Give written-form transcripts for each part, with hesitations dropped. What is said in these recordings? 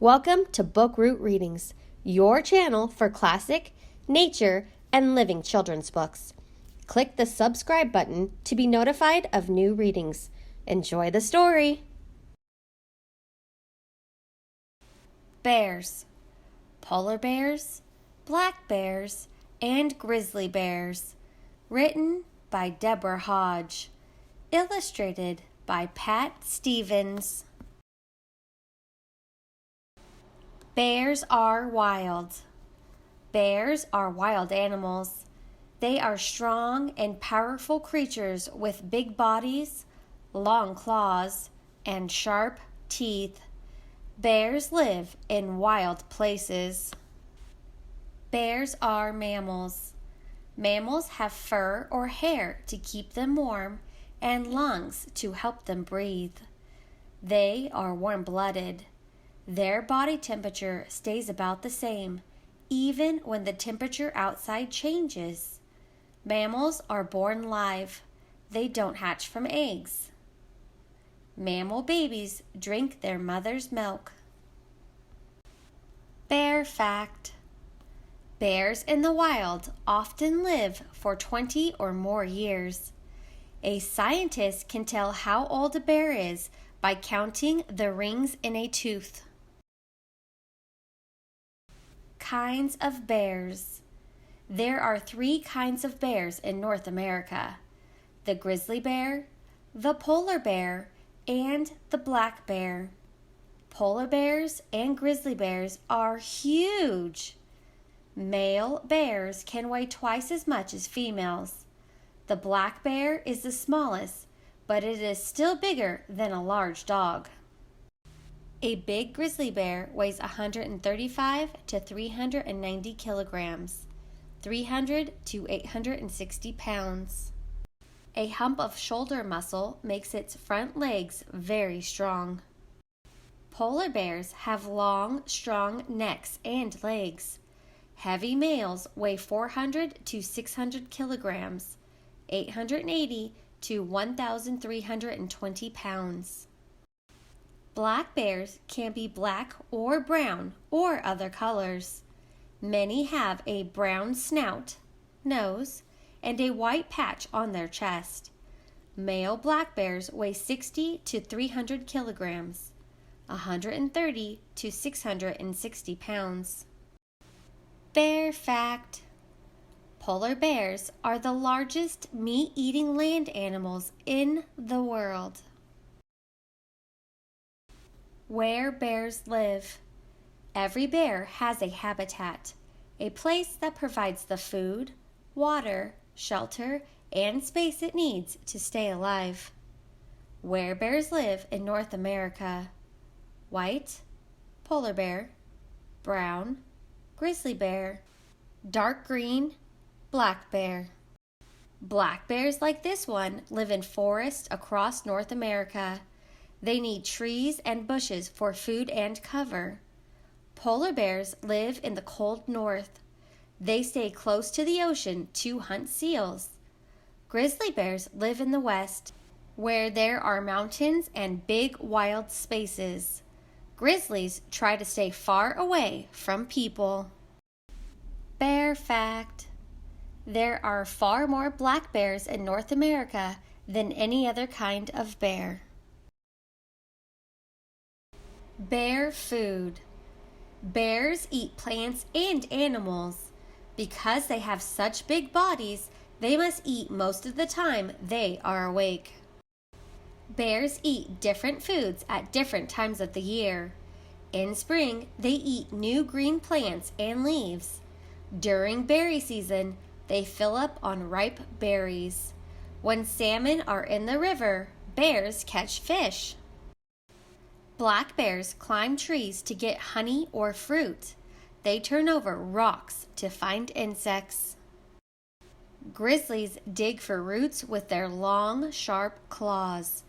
Welcome to Book Root Readings, your channel for classic, nature, and living children's books. Click the subscribe button to be notified of new readings. Enjoy the story. Bears. Polar bears, black bears, and grizzly bears. Written by Deborah Hodge. Illustrated by Pat Stevens. Bears are wild. Bears are wild animals. They are strong and powerful creatures with big bodies, long claws, and sharp teeth. Bears live in wild places. Bears are mammals. Mammals have fur or hair to keep them warm and lungs to help them breathe. They are warm-blooded. Their body temperature stays about the same, even when the temperature outside changes. Mammals are born live. They don't hatch from eggs. Mammal babies drink their mother's milk. Bear fact. Bears in the wild often live for 20 or more years. A scientist can tell how old a bear is by counting the rings in a tooth. Kinds of bears. There are 3 kinds of bears in North America: the grizzly bear, the polar bear, and the black bear. Polar bears and grizzly bears are huge. Male bears can weigh twice as much as females. The black bear is the smallest, but it is still bigger than a large dog. A big grizzly bear weighs 135 to 390 kilograms, 300 to 860 pounds. A hump of shoulder muscle makes its front legs very strong. Polar bears have long, strong necks and legs. Heavy males weigh 400 to 600 kilograms, 880 to 1,320 pounds. Black bears can be black or brown or other colors. Many have a brown snout, nose, and a white patch on their chest. Male black bears weigh 60 to 300 kilograms, 130 to 660 pounds. Bear fact. Polar bears are the largest meat-eating land animals in the world. Where bears live. Every bear has a habitat, a place that provides the food, water, shelter, and space it needs to stay alive. Where bears live in North America. White, polar bear, brown, grizzly bear, dark green, black bear. Black bears like this one live in forests across North America. They need trees and bushes for food and cover. Polar bears live in the cold north. They stay close to the ocean to hunt seals. Grizzly bears live in the west, where there are mountains and big wild spaces. Grizzlies try to stay far away from people. Bear fact. There are far more black bears in North America than any other kind of bear. Bear food. Bears eat plants and animals. Because they have such big bodies, they must eat most of the time they are awake. Bears eat different foods at different times of the year. In spring, they eat new green plants and leaves. During berry season, they fill up on ripe berries. When salmon are in the river, bears catch fish. Black bears climb trees to get honey or fruit. They turn over rocks to find insects. Grizzlies dig for roots with their long, sharp claws.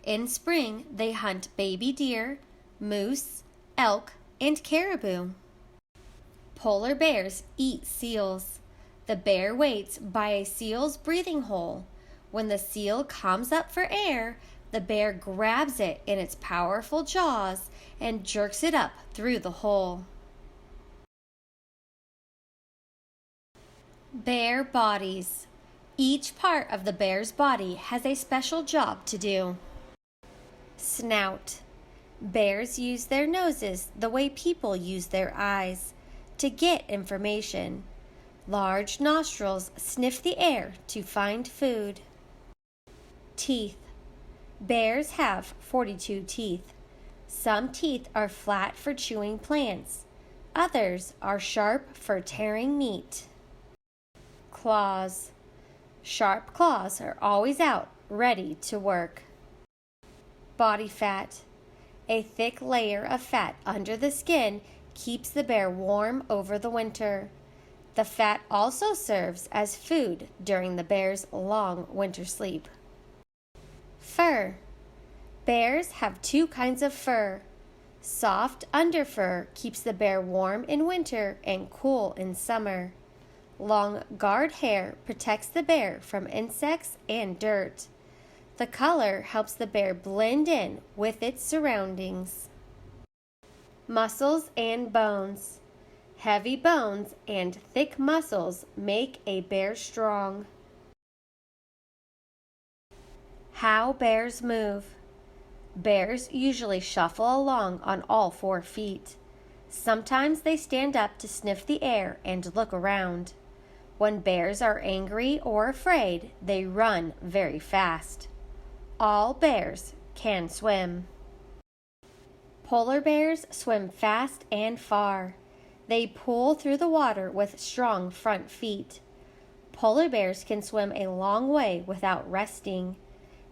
In spring, they hunt baby deer, moose, elk, and caribou. Polar bears eat seals. The bear waits by a seal's breathing hole. When the seal comes up for air, The bear grabs it in its powerful jaws and jerks it up through the hole. Bear bodies. Each part of the bear's body has a special job to do. Snout. Bears use their noses the way people use their eyes to get information. Large nostrils sniff the air to find food. Teeth. Bears have 42 teeth. Some teeth are flat for chewing plants. Others are sharp for tearing meat. Claws. Sharp claws are always out, ready to work. Body fat. A thick layer of fat under the skin keeps the bear warm over the winter. The fat also serves as food during the bear's long winter sleep. Fur. Bears have two kinds of fur. Soft underfur keeps the bear warm in winter and cool in summer. Long guard hair protects the bear from insects and dirt. The color helps the bear blend in with its surroundings. Muscles and bones. Heavy bones and thick muscles make a bear strong. How bears move. Bears usually shuffle along on all 4 feet. Sometimes they stand up to sniff the air and look around. When bears are angry or afraid, they run very fast. All bears can swim. Polar bears swim fast and far. They pull through the water with strong front feet. Polar bears can swim a long way without resting.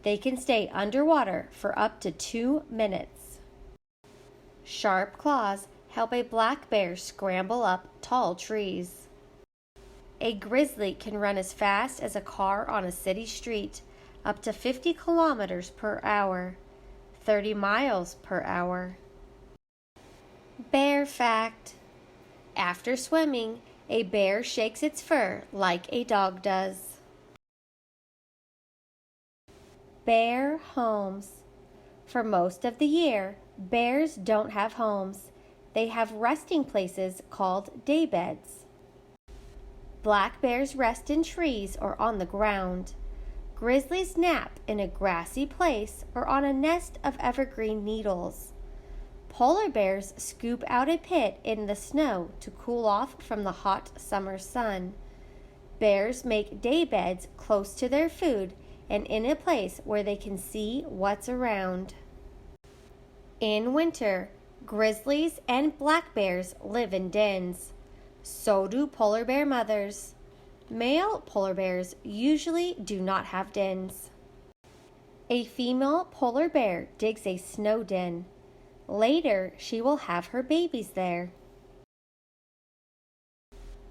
They can stay underwater for up to 2 minutes. Sharp claws help a black bear scramble up tall trees. A grizzly can run as fast as a car on a city street, up to 50 kilometers per hour, 30 miles per hour. Bear fact. After swimming, a bear shakes its fur like a dog does. Bear homes. For most of the year, bears don't have homes. They have resting places called daybeds. Black bears rest in trees or on the ground. Grizzlies nap in a grassy place or on a nest of evergreen needles. Polar bears scoop out a pit in the snow to cool off from the hot summer sun. Bears make day beds close to their food and in a place where they can see what's around. In winter, grizzlies and black bears live in dens. So do polar bear mothers. Male polar bears usually do not have dens. A female polar bear digs a snow den. Later, she will have her babies there.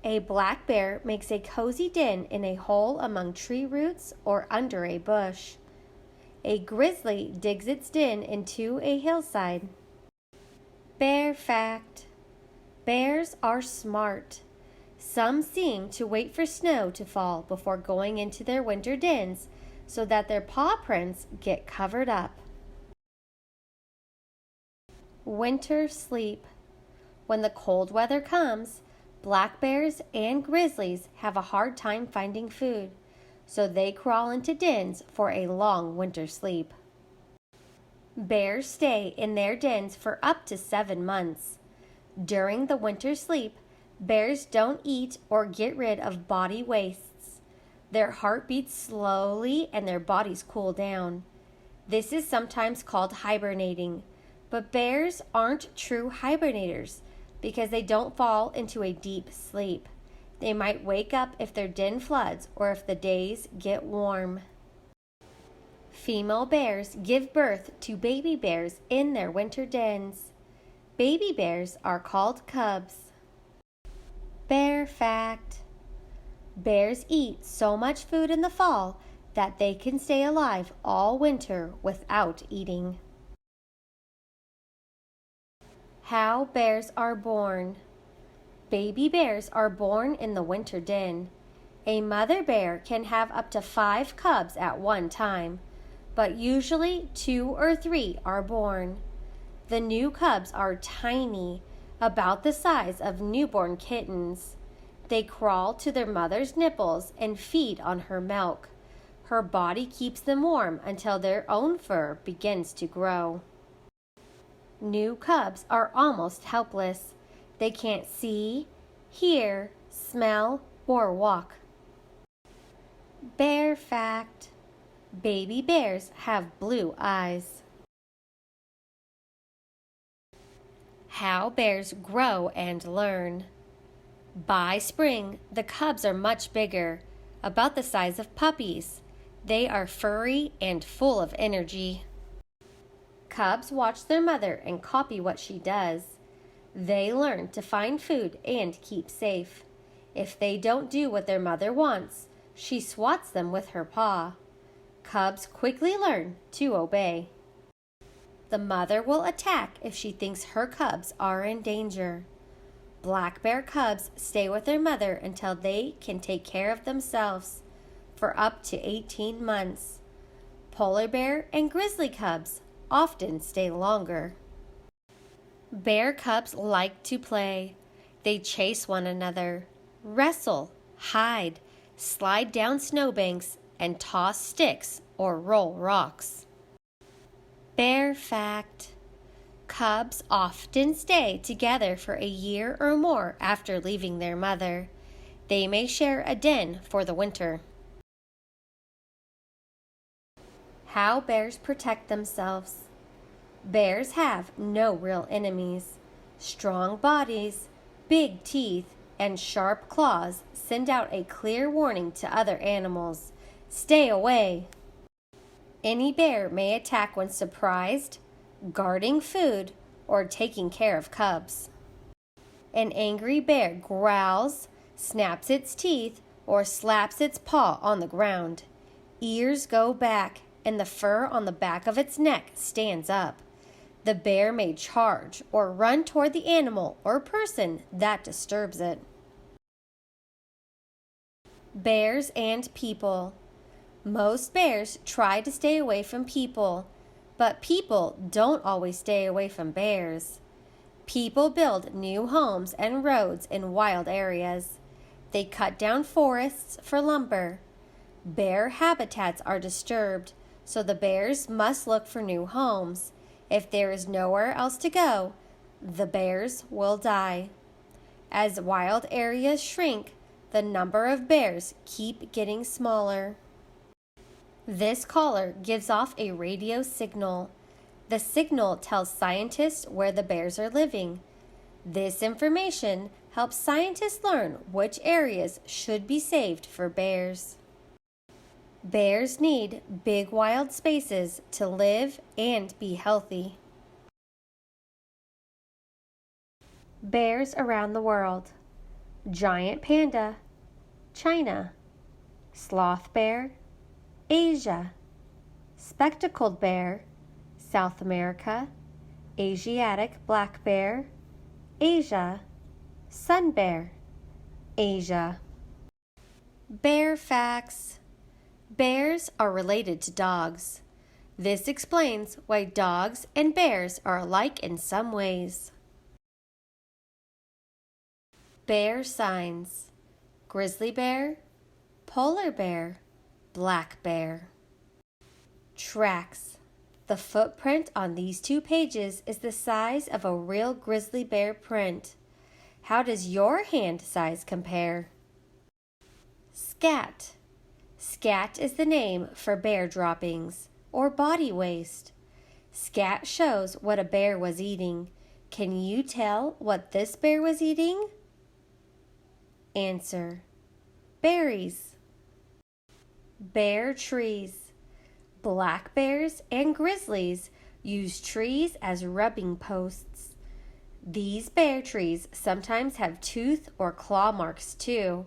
A black bear makes a cozy den in a hole among tree roots or under a bush. A grizzly digs its den into a hillside. Bear fact. Bears are smart. Some seem to wait for snow to fall before going into their winter dens so that their paw prints get covered up. Winter sleep. When the cold weather comes, black bears and grizzlies have a hard time finding food, so they crawl into dens for a long winter sleep. Bears stay in their dens for up to 7 months. During the winter sleep, bears don't eat or get rid of body wastes. Their heart beats slowly and their bodies cool down. This is sometimes called hibernating, but bears aren't true hibernators because they don't fall into a deep sleep. They might wake up if their den floods or if the days get warm. Female bears give birth to baby bears in their winter dens. Baby bears are called cubs. Bear fact. Bears eat so much food in the fall that they can stay alive all winter without eating. How bears are born. Baby bears are born in the winter den. A mother bear can have up to 5 cubs at one time. but usually 2 or 3 are born. The new cubs are tiny, about the size of newborn kittens. They crawl to their mother's nipples and feed on her milk. Her body keeps them warm until their own fur begins to grow. New cubs are almost helpless. They can't see, hear, smell, or walk. Bear fact: baby bears have blue eyes. How bears grow and learn. By spring, the cubs are much bigger, about the size of puppies. They are furry and full of energy. Cubs watch their mother and copy what she does. They learn to find food and keep safe. If they don't do what their mother wants, she swats them with her paw. Cubs quickly learn to obey. The mother will attack if she thinks her cubs are in danger. Black bear cubs stay with their mother until they can take care of themselves, for up to 18 months. Polar bear and grizzly cubs often stay longer. Bear cubs like to play. They chase one another, wrestle, hide, slide down snowbanks, and toss sticks or roll rocks. Bear fact: cubs often stay together for a year or more after leaving their mother. They may share a den for the winter. How bears protect themselves. Bears have no real enemies. Strong bodies, big teeth, and sharp claws send out a clear warning to other animals. Stay away! Any bear may attack when surprised, guarding food, or taking care of cubs. An angry bear growls, snaps its teeth, or slaps its paw on the ground. Ears go back, and the fur on the back of its neck stands up. The bear may charge or run toward the animal or person that disturbs it. Bears and people. Most bears try to stay away from people, but people don't always stay away from bears. People build new homes and roads in wild areas. They cut down forests for lumber. Bear habitats are disturbed, so the bears must look for new homes. If there is nowhere else to go, the bears will die. As wild areas shrink, the number of bears keep getting smaller. This caller gives off a radio signal. The signal tells scientists where the bears are living. This information helps scientists learn which areas should be saved for bears. Bears need big wild spaces to live and be healthy. Bears around the world. Giant panda, China. Sloth bear, Asia. Spectacled bear, South America. Asiatic black bear, Asia. Sun bear, Asia. Bear facts. Bears are related to dogs. This explains why dogs and bears are alike in some ways. Bear signs. Grizzly bear, polar bear, black bear. Tracks. The footprint on these 2 pages is the size of a real grizzly bear print. How does your hand size compare? Scat. Scat is the name for bear droppings, or body waste. Scat shows what a bear was eating. Can you tell what this bear was eating? Answer: berries. Bear trees. Black bears and grizzlies use trees as rubbing posts. These bear trees sometimes have tooth or claw marks too.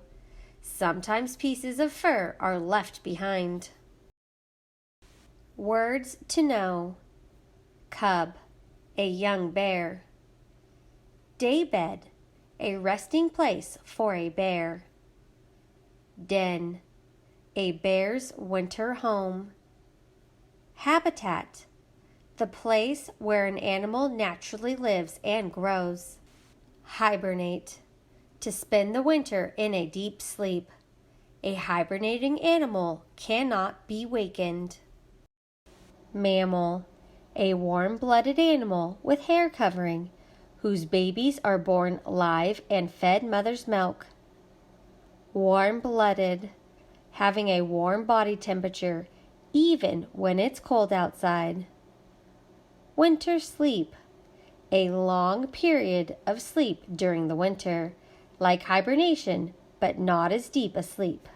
Sometimes pieces of fur are left behind. Words to know. Cub, a young bear. Daybed, a resting place for a bear. Den, a bear's winter home. Habitat, the place where an animal naturally lives and grows. Hibernate, to spend the winter in a deep sleep. A hibernating animal cannot be wakened. Mammal, a warm-blooded animal with hair covering, whose babies are born live and fed mother's milk. Warm-blooded, having a warm body temperature even when it's cold outside. Winter sleep, a long period of sleep during the winter, like hibernation, but not as deep a sleep.